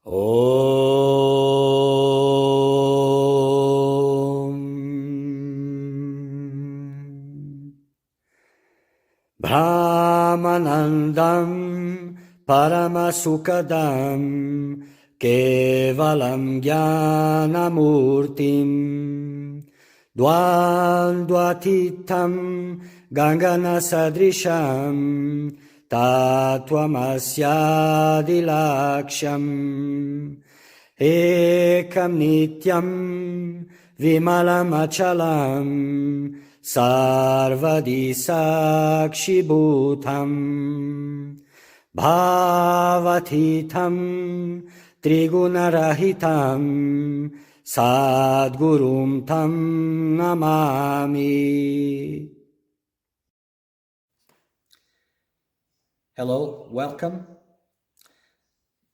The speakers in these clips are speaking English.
Om Brahmanandam Paramasukadam Kevalam Jnanamurtim Dvandvatitam Ganganasadrisham Tattvamasyadilaksham Ekam Nityam Vimalamachalam Sarvadi Sakshibhutam Bhavatitam Trigunarahitam Sadgurum Tam Namami. Hello, welcome.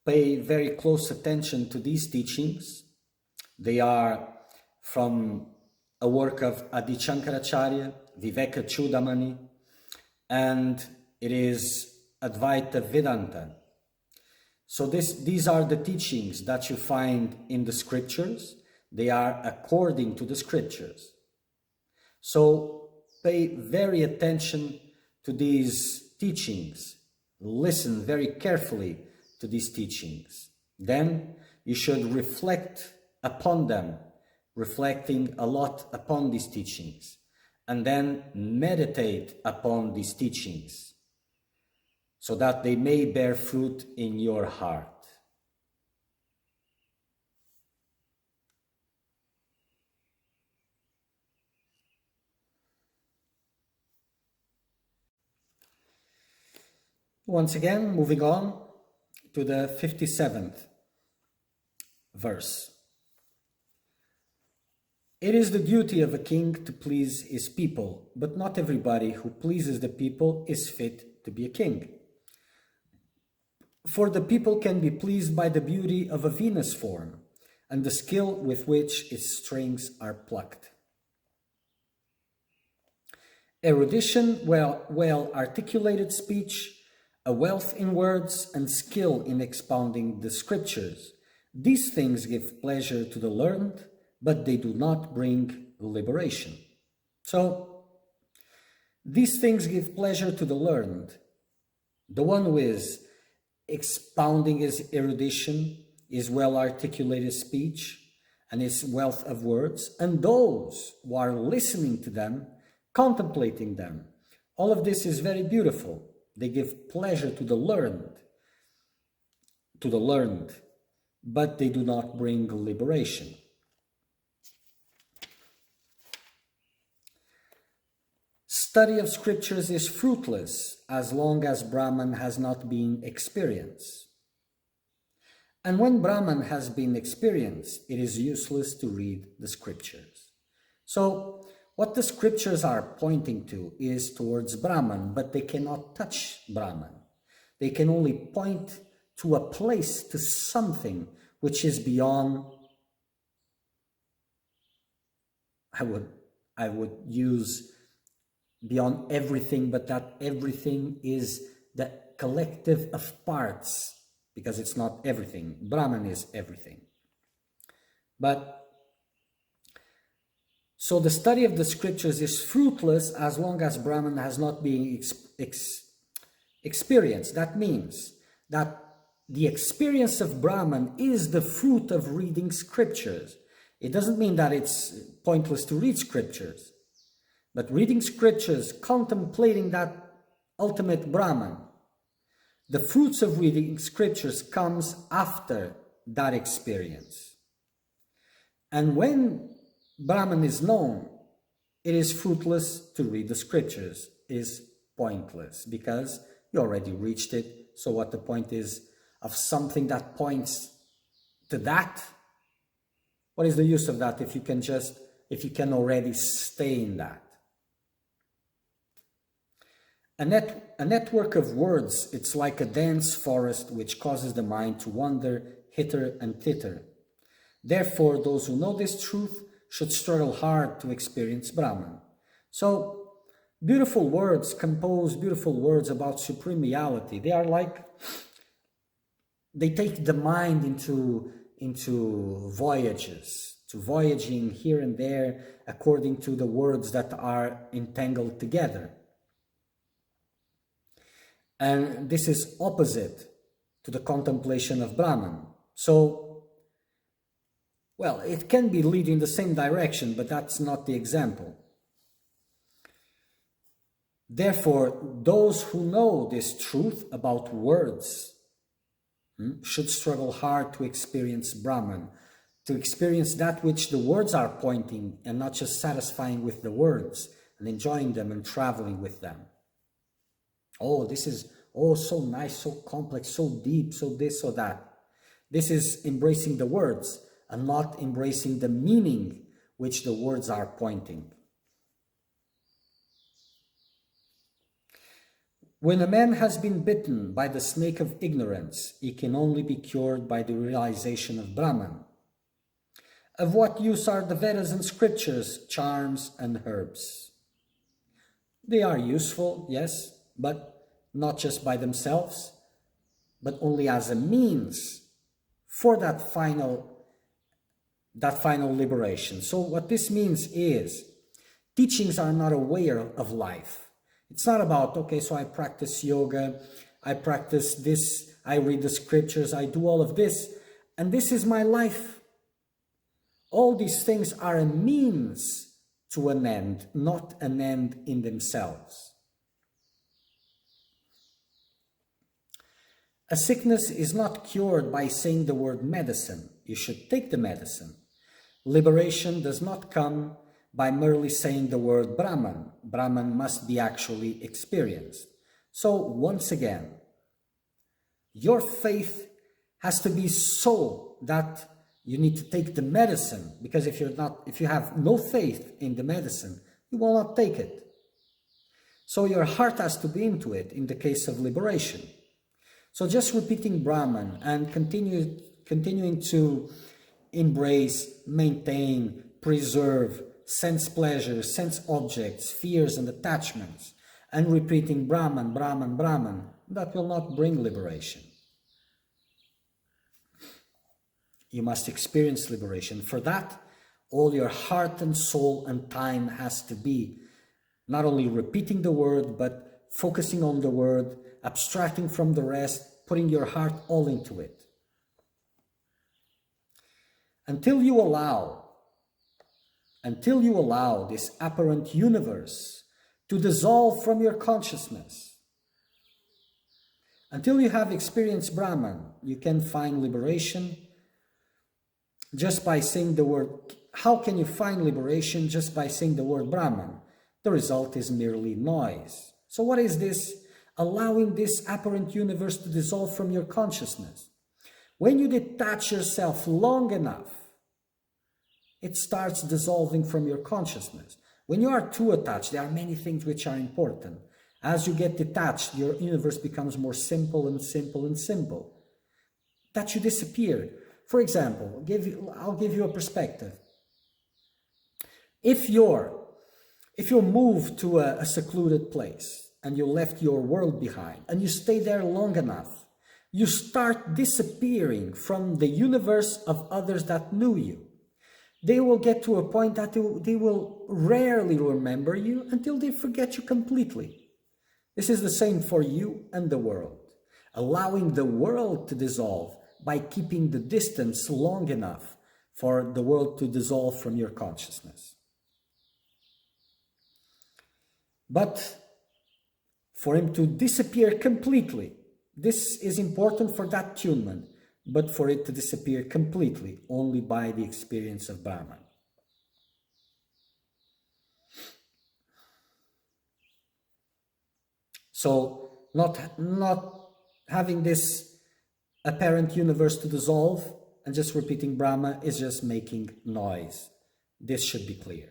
Pay very close attention to these teachings. They are from a work of Adi Shankaracharya, Viveka Chudamani, and it is Advaita Vedanta. So these are the teachings that you find in the scriptures. They are according to the scriptures. So pay very attention to these teachings. Listen very carefully to these teachings. Then you should reflect upon them, reflecting a lot upon these teachings, and then meditate upon these teachings so that they may bear fruit in your heart. Once again, moving on to the 57th verse. It is the duty of a king to please his people, but not everybody who pleases the people is fit to be a king. For the people can be pleased by the beauty of a Venus form and the skill with which its strings are plucked. Erudition, well-articulated speech, a wealth in words, and skill in expounding the scriptures. These things give pleasure to the learned, but they do not bring liberation. So, these things give pleasure to the learned. The one who is expounding his erudition, his well-articulated speech, and his wealth of words, and those who are listening to them, contemplating them. All of this is very beautiful. They give pleasure to the learned, but they do not bring liberation. Study of scriptures is fruitless as long as Brahman has not been experienced. And when Brahman has been experienced, it is useless to read the scriptures. So, what the scriptures are pointing to is towards Brahman, but they cannot touch Brahman. They can only point to a place, to something which is beyond, I would use beyond everything, but that everything is the collective of parts, because it's not everything. Brahman is everything. So the study of the scriptures is fruitless as long as Brahman has not been experienced. That means that the experience of Brahman is the fruit of reading scriptures. It doesn't mean that it's pointless to read scriptures, but reading scriptures, contemplating that ultimate Brahman, the fruits of reading scriptures comes after that experience. And when Brahman is known, it is fruitless to read the scriptures, is pointless, because you already reached it. So what the point is of something that points to that? What is the use of that if you can already stay in that? A network of words, it's like a dense forest which causes the mind to wander hither and thither. Therefore, those who know this truth should struggle hard to experience Brahman. So, beautiful words compose beautiful words about supreme reality. They are like they take the mind into voyages, to voyaging here and there according to the words that are entangled together. And this is opposite to the contemplation of Brahman. So, well, it can be leading the same direction, but that's not the example. Therefore, those who know this truth about words should struggle hard to experience Brahman, to experience that which the words are pointing, and not just satisfying with the words and enjoying them and traveling with them. Oh, this is so nice, so complex, so deep, so this, so that. This is embracing the words and not embracing the meaning which the words are pointing. When a man has been bitten by the snake of ignorance, he can only be cured by the realization of Brahman. Of what use are the Vedas and scriptures, charms and herbs? They are useful, yes, but not just by themselves, but only as a means for that final liberation. So what this means is, teachings are not a way of life. It's not about, okay, so I practice yoga, I practice this, I read the scriptures, I do all of this, and this is my life. All these things are a means to an end, not an end in themselves. A sickness is not cured by saying the word medicine. You should take the medicine. Liberation does not come by merely saying the word Brahman. Brahman must be actually experienced. So once again, your faith has to be so that you need to take the medicine, because if you have no faith in the medicine, you will not take it. So your heart has to be into it in the case of liberation. So just repeating Brahman and continuing to embrace, maintain, preserve sense pleasures, sense objects, fears and attachments, and repeating Brahman, Brahman, Brahman, that will not bring liberation. You must experience liberation. For that, all your heart and soul and time has to be not only repeating the word, but focusing on the word, abstracting from the rest, putting your heart all into it. Until you allow this apparent universe to dissolve from your consciousness, until you have experienced Brahman, you can find liberation just by saying the word. How can you find liberation just by saying the word Brahman? The result is merely noise. So what is this? Allowing this apparent universe to dissolve from your consciousness. When you detach yourself long enough, it starts dissolving from your consciousness. When you are too attached, there are many things which are important. As you get detached, your universe becomes more simple and simple and simple. That should disappear. For example, I'll give you a perspective. If you move to a secluded place and you left your world behind and you stay there long enough, you start disappearing from the universe of others that knew you. They will get to a point that they will rarely remember you until they forget you completely. This is the same for you and the world. Allowing the world to dissolve by keeping the distance long enough for the world to dissolve from your consciousness. But for him to disappear completely, this is important for that attunement, but for it to disappear completely only by the experience of Brahman. So not having this apparent universe to dissolve and just repeating Brahma is just making noise. This should be clear.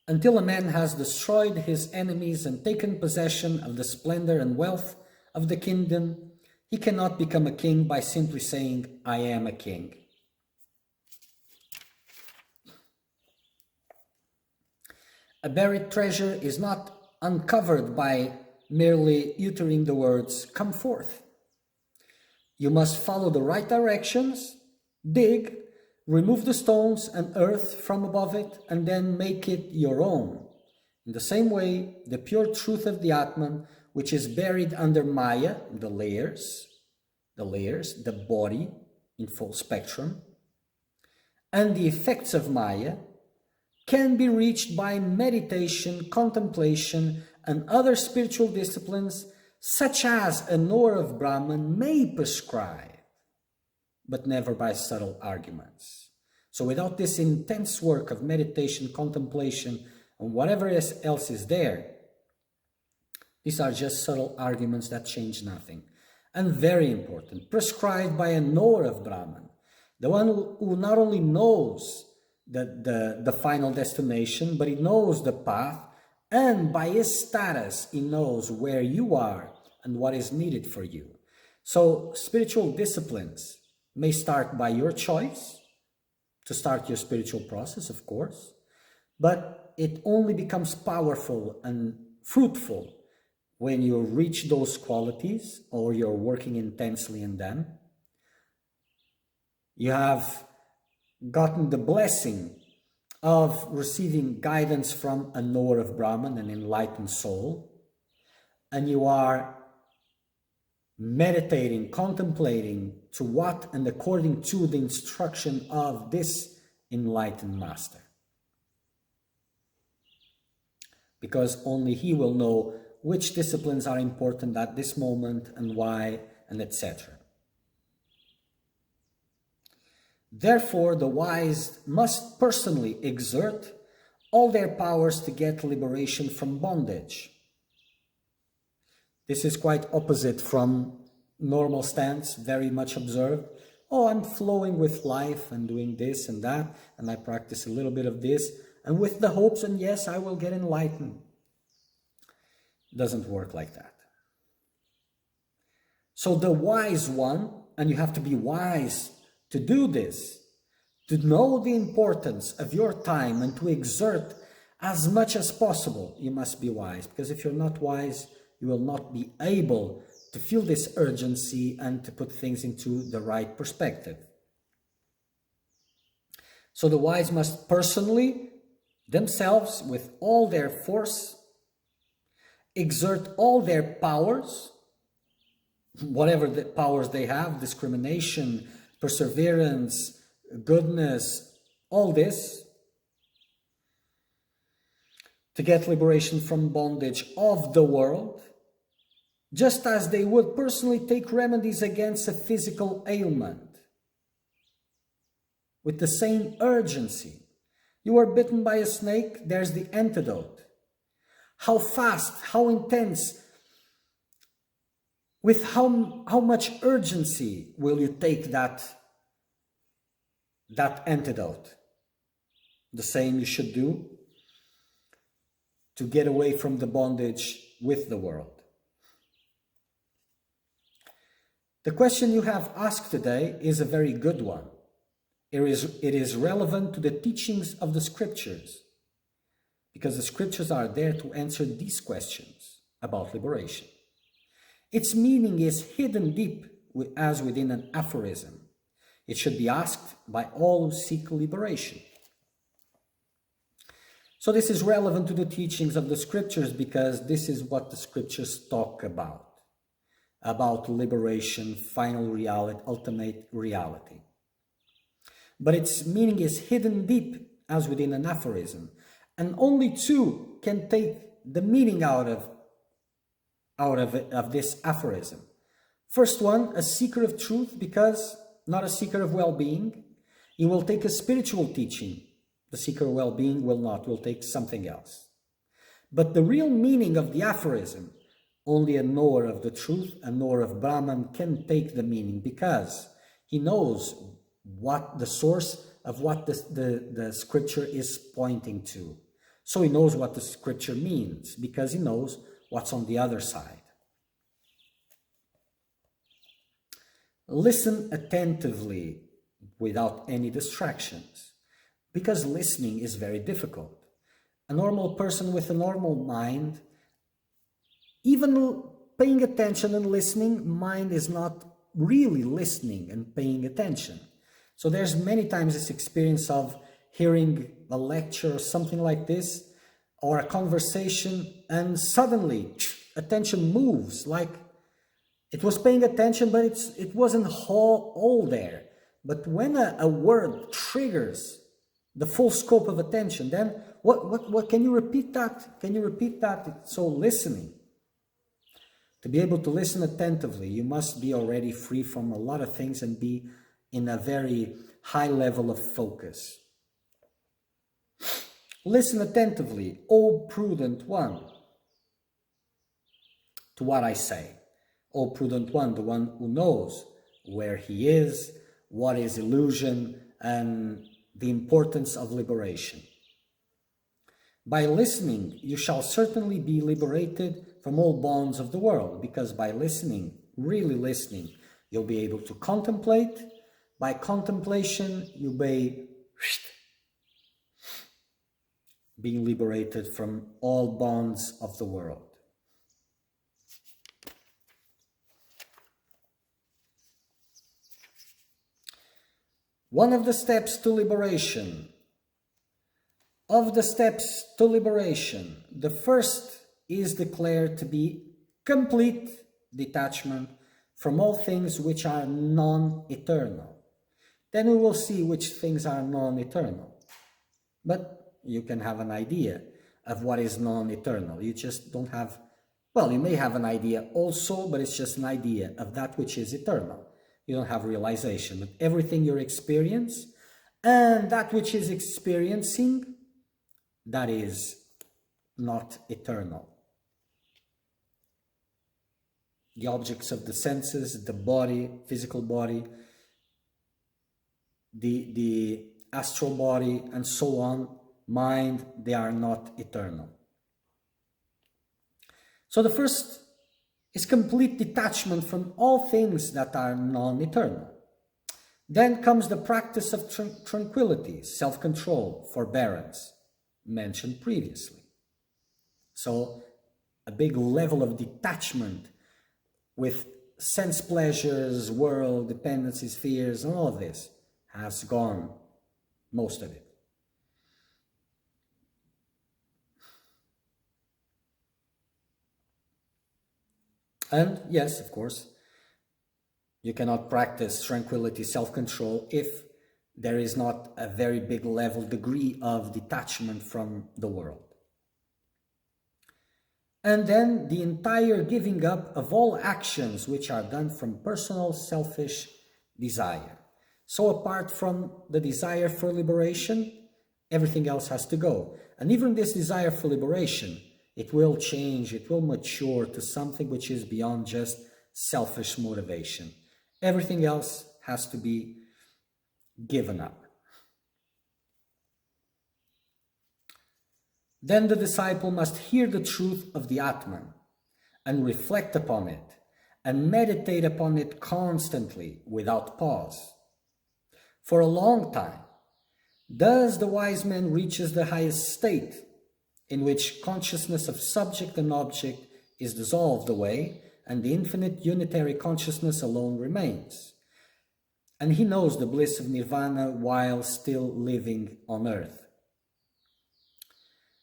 Until a man has destroyed his enemies and taken possession of the splendor and wealth of the kingdom, he cannot become a king by simply saying, I am a king. A buried treasure is not uncovered by merely uttering the words, "Come forth." You must follow the right directions, dig, remove the stones and earth from above it, and then make it your own. In the same way, the pure truth of the Atman, which is buried under Maya, the layers, the body in full spectrum, and the effects of Maya, can be reached by meditation, contemplation, and other spiritual disciplines, such as a knower of Brahman may prescribe, but never by subtle arguments. So without this intense work of meditation, contemplation, and whatever else is there, these are just subtle arguments that change nothing. And very important, prescribed by a knower of Brahman, the one who not only knows the final destination, but he knows the path, and by his status, he knows where you are and what is needed for you. So spiritual disciplines may start by your choice, to start your spiritual process, of course, but it only becomes powerful and fruitful when you reach those qualities or you're working intensely in them. You have gotten the blessing of receiving guidance from a knower of Brahman, an enlightened soul, and you are meditating, contemplating to what and according to the instruction of this enlightened master. Because only he will know which disciplines are important at this moment and why, and etc. Therefore, the wise must personally exert all their powers to get liberation from bondage. This is quite opposite from normal stance, very much observed. Oh, I'm flowing with life and doing this and that, and I practice a little bit of this, and with the hopes, and yes, I will get enlightened. It doesn't work like that. So the wise one, and you have to be wise to do this, to know the importance of your time and to exert as much as possible, you must be wise. Because if you're not wise, you will not be able to feel this urgency and to put things into the right perspective. So the wise must personally, themselves, with all their force, exert all their powers, whatever the powers they have, discrimination, perseverance, goodness, all this, to get liberation from bondage of the world, just as they would personally take remedies against a physical ailment, with the same urgency. You are bitten by a snake, there's the antidote. How fast, how intense, with how much urgency will you take that antidote? The same you should do to get away from the bondage with the world. The question you have asked today is a very good one. It is relevant to the teachings of the scriptures, because the scriptures are there to answer these questions about liberation. Its meaning is hidden deep as within an aphorism. It should be asked by all who seek liberation. So this is relevant to the teachings of the scriptures because this is what the scriptures talk about liberation, final reality, ultimate reality. But its meaning is hidden deep as within an aphorism, and only two can take the meaning out of this aphorism. First one, a seeker of truth, because not a seeker of well-being. He will take a spiritual teaching. The seeker of well-being will take something else. But the real meaning of the aphorism, only a knower of the truth, a knower of Brahman, can take the meaning, because he knows what the source of what the scripture is pointing to. So he knows what the scripture means, because he knows what's on the other side. Listen attentively without any distractions, because listening is very difficult. a normal person with a normal mind, even paying attention and listening, mind is not really listening and paying attention. So there's many times this experience of hearing a lecture or something like this, or a conversation, and suddenly attention moves, like it was paying attention, but it wasn't all there. But when a word triggers the full scope of attention, then what can you repeat that? Can you repeat that? So listening. To be able to listen attentively, you must be already free from a lot of things and be in a very high level of focus. Listen attentively, O prudent one, to what I say. O prudent one, the one who knows where he is, what is illusion, and the importance of liberation. By listening, you shall certainly be liberated from all bonds of the world, because by listening, really listening, you'll be able to contemplate. By contemplation, you'll be being liberated from all bonds of the world. One of the steps to liberation, the first is declared to be complete detachment from all things which are non-eternal. Then we will see which things are non-eternal. But you can have an idea of what is non-eternal. You just don't have, well, you may have an idea also, but it's just an idea of that which is eternal. You don't have realization of everything you experience, and that which is experiencing, that is not eternal. The objects of the senses, the body, physical body, the astral body, and so on, mind, they are not eternal. So the first is complete detachment from all things that are non-eternal. Then comes the practice of tranquility, self-control, forbearance, mentioned previously. So a big level of detachment with sense pleasures, world, dependencies, fears, and all of this has gone, most of it. And yes, of course, you cannot practice tranquility, self-control if there is not a very big level degree of detachment from the world. And then the entire giving up of all actions which are done from personal selfish desire. So apart from the desire for liberation, everything else has to go. And even this desire for liberation, it will change, it will mature to something which is beyond just selfish motivation. Everything else has to be given up. Then the disciple must hear the truth of the Atman and reflect upon it and meditate upon it constantly without pause. For a long time, thus the wise man reaches the highest state, in which consciousness of subject and object is dissolved away, and the infinite unitary consciousness alone remains. And he knows the bliss of nirvana while still living on earth.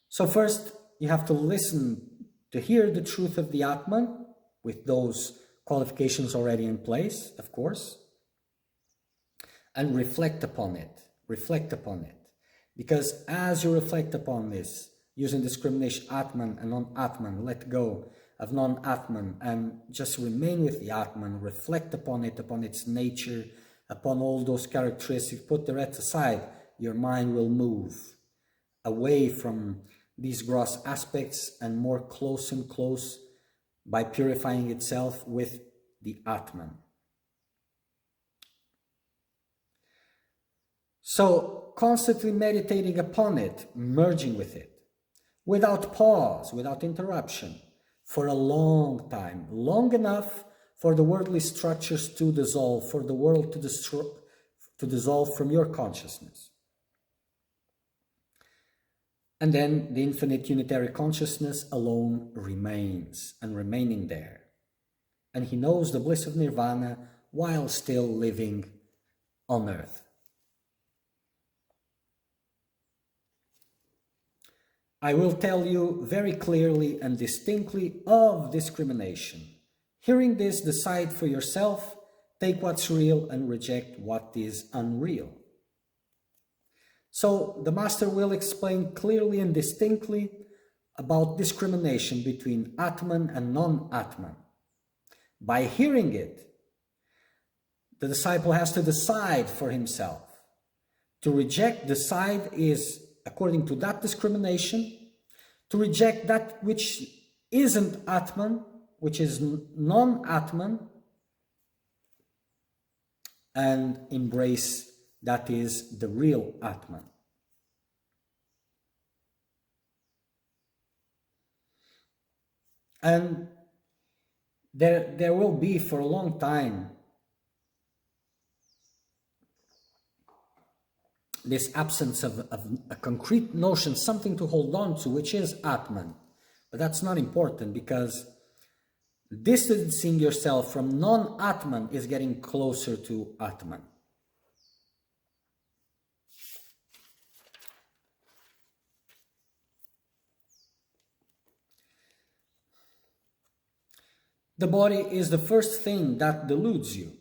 So first, you have to listen to hear the truth of the Atman, with those qualifications already in place, of course, and reflect upon it. Reflect upon it. Because as you reflect upon this, using discrimination Atman and non-Atman, let go of non-Atman and just remain with the Atman, reflect upon it, upon its nature, upon all those characteristics, put the rest aside, your mind will move away from these gross aspects and more close and close by purifying itself with the Atman. So constantly meditating upon it, merging with it, without pause, without interruption, for a long time, long enough for the worldly structures to dissolve, for the world to dissolve from your consciousness. And then the infinite unitary consciousness alone remains and remaining there. And he knows the bliss of nirvana while still living on earth. I will tell you very clearly and distinctly of discrimination. Hearing this, decide for yourself, take what's real and reject what is unreal. So the Master will explain clearly and distinctly about discrimination between Atman and non-Atman. By hearing it, the disciple has to decide for himself. To reject, decide is, according to that discrimination, to reject that which isn't Atman, which is non-Atman, and embrace that is the real Atman. And there will be for a long time this absence of a concrete notion, something to hold on to, which is Atman. But that's not important, because distancing yourself from non-Atman is getting closer to Atman. The body is the first thing that deludes you.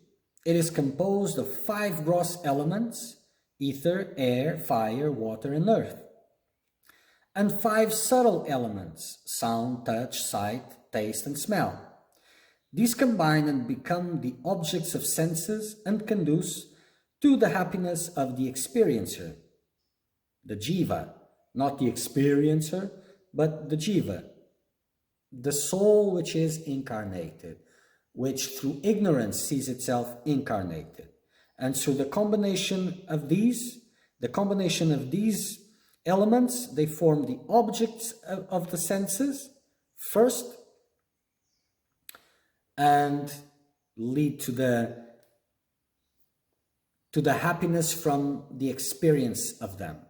It is composed of 5 gross elements: ether, air, fire, water, and earth, and 5 subtle elements: sound, touch, sight, taste, and smell. These combine and become the objects of senses and conduce to the happiness of the experiencer, the jiva, not the experiencer, but the jiva, the soul which is incarnated, which through ignorance sees itself incarnated. And through the combination of these elements, they form the objects of the senses first, and lead to the happiness from the experience of them.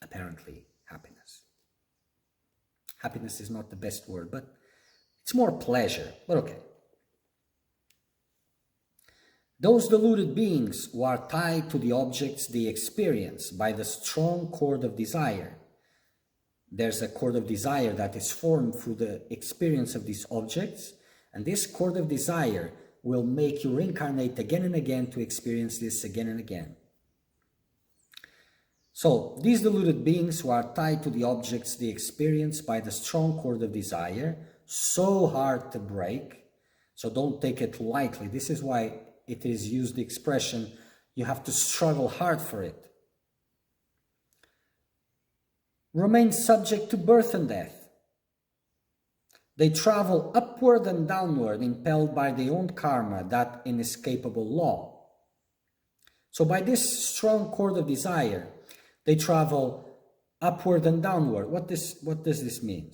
Apparently, happiness. Happiness is not the best word, but it's more pleasure, but okay. Those deluded beings who are tied to the objects they experience by the strong cord of desire. There's a cord of desire that is formed through the experience of these objects, and this cord of desire will make you reincarnate again and again to experience this again and again. So, these deluded beings who are tied to the objects they experience by the strong cord of desire, so hard to break, so don't take it lightly. This is why it is used the expression, you have to struggle hard for it. Remain subject to birth and death. They travel upward and downward, impelled by their own karma, that inescapable law. So by this strong cord of desire, they travel upward and downward. What does this mean?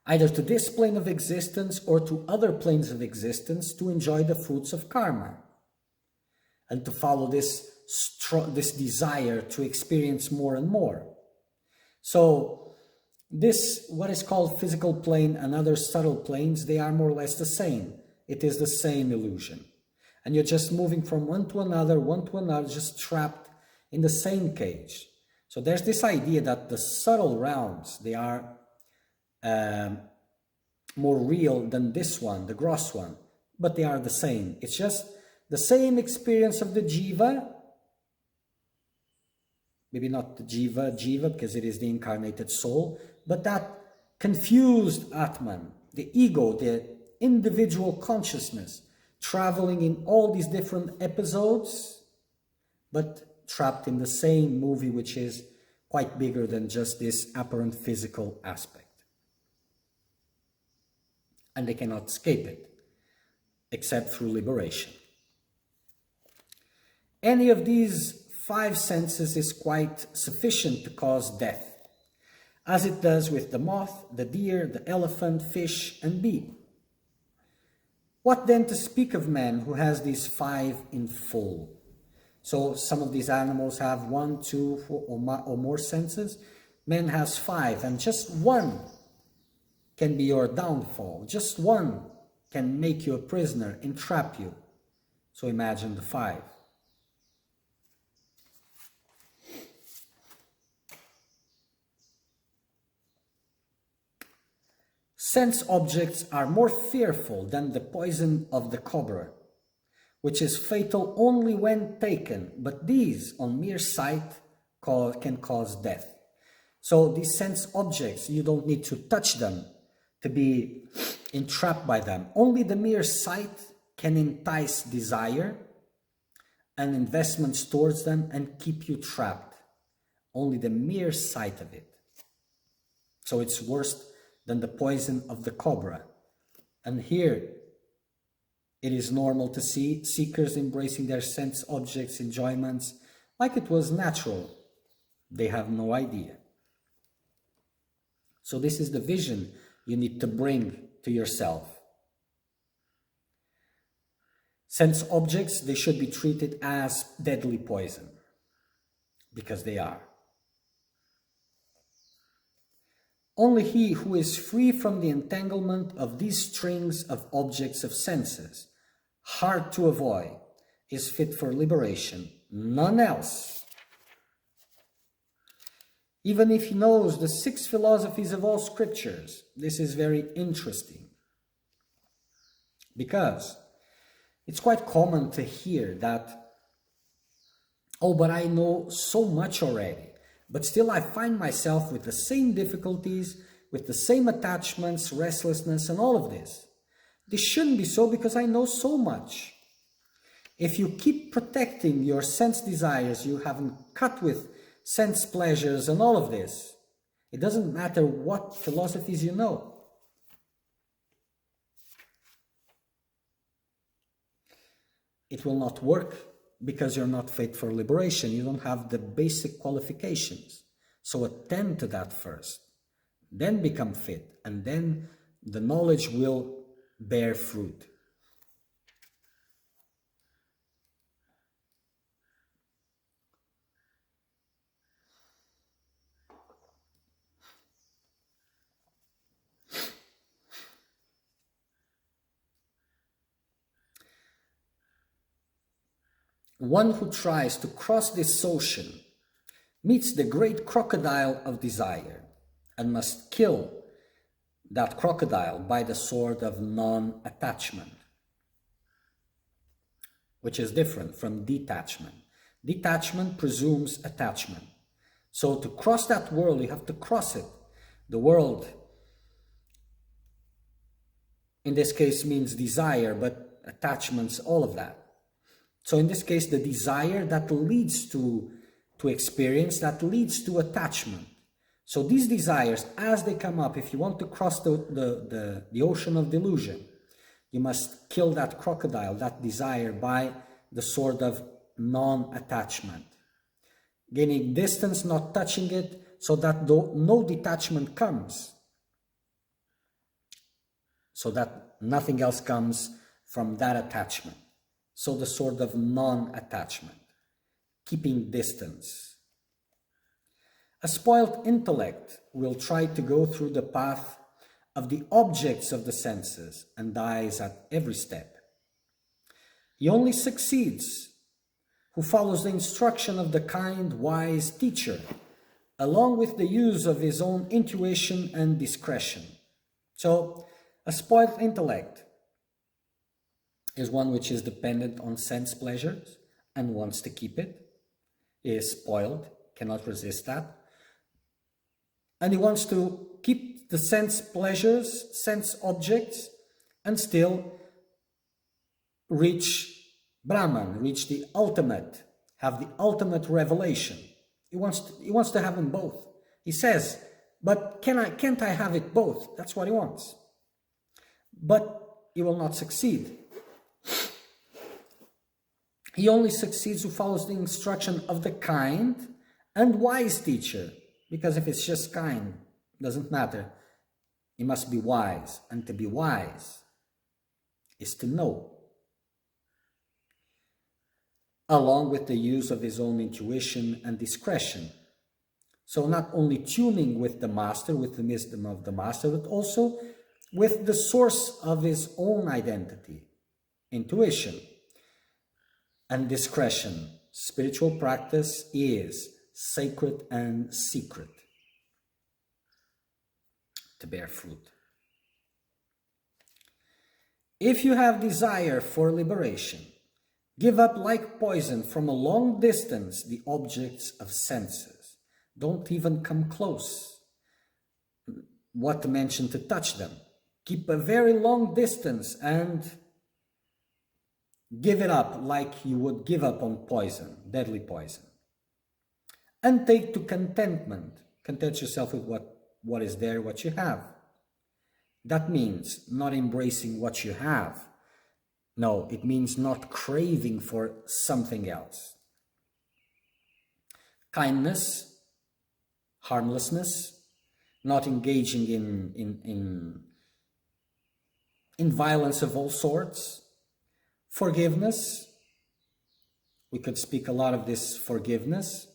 Either to this plane of existence or to other planes of existence to enjoy the fruits of karma, and to follow this desire to experience more and more. So this, what is called physical plane and other subtle planes, they are more or less the same. It is the same illusion. And you're just moving from one to another, just trapped in the same cage. So there's this idea that the subtle realms, they are more real than this one, the gross one, but they are the same. It's just the same experience of the jiva, maybe not the jiva because it is the incarnated soul, but that confused Atman, the ego, the individual consciousness, traveling in all these different episodes, but trapped in the same movie, which is quite bigger than just this apparent physical aspect. And they cannot escape it, except through liberation. Any of these 5 senses is quite sufficient to cause death, as it does with the moth, the deer, the elephant, fish, and bee. What then to speak of man who has these 5 in full? So some of these animals have 1, 2, 4, or more senses. Man has 5, and just one can be your downfall. Just one can make you a prisoner, entrap you. So imagine the 5. Sense objects are more fearful than the poison of the cobra, which is fatal only when taken, but these, on mere sight, can cause death. So these sense objects, you don't need to touch them to be entrapped by them. Only the mere sight can entice desire and investments towards them and keep you trapped. Only the mere sight of it. So it's worse than the poison of the cobra. And here, it is normal to see seekers embracing their sense objects' enjoyments like it was natural. They have no idea. So this is the vision you need to bring to yourself. Sense objects, they should be treated as deadly poison, because they are. Only he who is free from the entanglement of these strings of objects of senses, hard to avoid, is fit for liberation, none else. Even if he knows the 6 philosophies of all scriptures, this is very interesting. Because it's quite common to hear that, oh, but I know so much already, but still I find myself with the same difficulties, with the same attachments, restlessness, and all of this. This shouldn't be so because I know so much. If you keep protecting your sense desires, you haven't cut with sense pleasures and all of this. It doesn't matter what philosophies you know. It will not work because you're not fit for liberation. You don't have the basic qualifications. So attend to that first. Then become fit. And then the knowledge will bear fruit. One who tries to cross this ocean meets the great crocodile of desire and must kill that crocodile by the sword of non-attachment, which is different from detachment. Detachment presumes attachment. So to cross that world, you have to cross it. The world, in this case, means desire, but attachments, all of that. So in this case, the desire that leads to experience, that leads to attachment. So these desires, as they come up, if you want to cross the ocean of delusion, you must kill that crocodile, that desire, by the sword of non-attachment. Gaining distance, not touching it, so that no detachment comes. So that nothing else comes from that attachment. So the sword of non-attachment, keeping distance. A spoiled intellect will try to go through the path of the objects of the senses and dies at every step. He only succeeds who follows the instruction of the kind, wise teacher, along with the use of his own intuition and discretion. So, a spoiled intellect is one which is dependent on sense pleasures and wants to keep it, is spoiled, cannot resist that. And he wants to keep the sense pleasures, sense objects, and still reach Brahman, reach the ultimate, have the ultimate revelation. He wants to have them both. He says, but can't I have it both? That's what he wants. But he will not succeed. He only succeeds who follows the instruction of the kind and wise teacher. Because if it's just kind, it doesn't matter. He must be wise. And to be wise is to know. along with the use of his own intuition and discretion. So not only tuning with the master, with the wisdom of the master, but also with the source of his own identity, intuition and discretion. Spiritual practice is sacred and secret to bear fruit. If you have desire for liberation, give up like poison from a long distance the objects of senses. Don't even come close. What to mention to touch them? Keep a very long distance and give it up like you would give up on poison, deadly poison. And take to contentment. Content yourself with what is there, what you have. That means not embracing what you have. No, it means not craving for something else. Kindness, harmlessness, not engaging in violence of all sorts. Forgiveness, we could speak a lot of this forgiveness,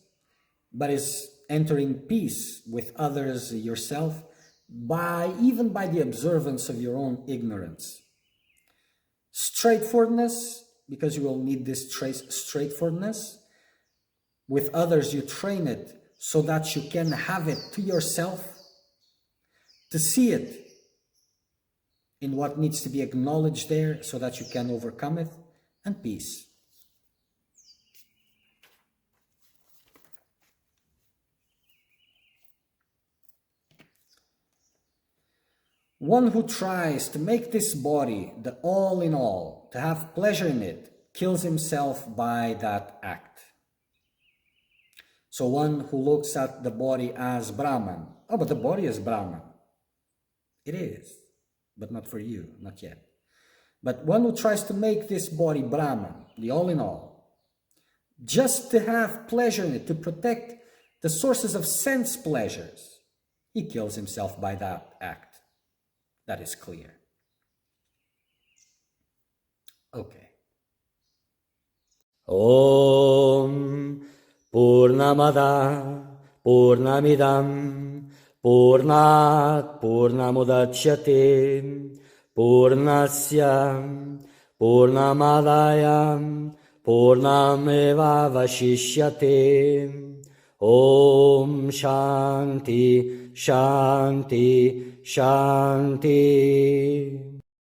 but is entering peace with others, yourself, even by the observance of your own ignorance. Straightforwardness, because you will need this straightforwardness. With others, you train it so that you can have it to yourself, to see it in what needs to be acknowledged there so that you can overcome it, and peace. One who tries to make this body the all in all, to have pleasure in it, kills himself by that act. So one who looks at the body as Brahman, oh, but the body is Brahman. It is, but not for you, not yet. But one who tries to make this body Brahman, the all in all, just to have pleasure in it, to protect the sources of sense pleasures, he kills himself by that act. That is clear. Okay. Om Purnamada Purnamidam Purnat Purnamudachyate Purnasya Purnamadaya Purnameva Vashishyate. Om Shanti Shanti Shanti.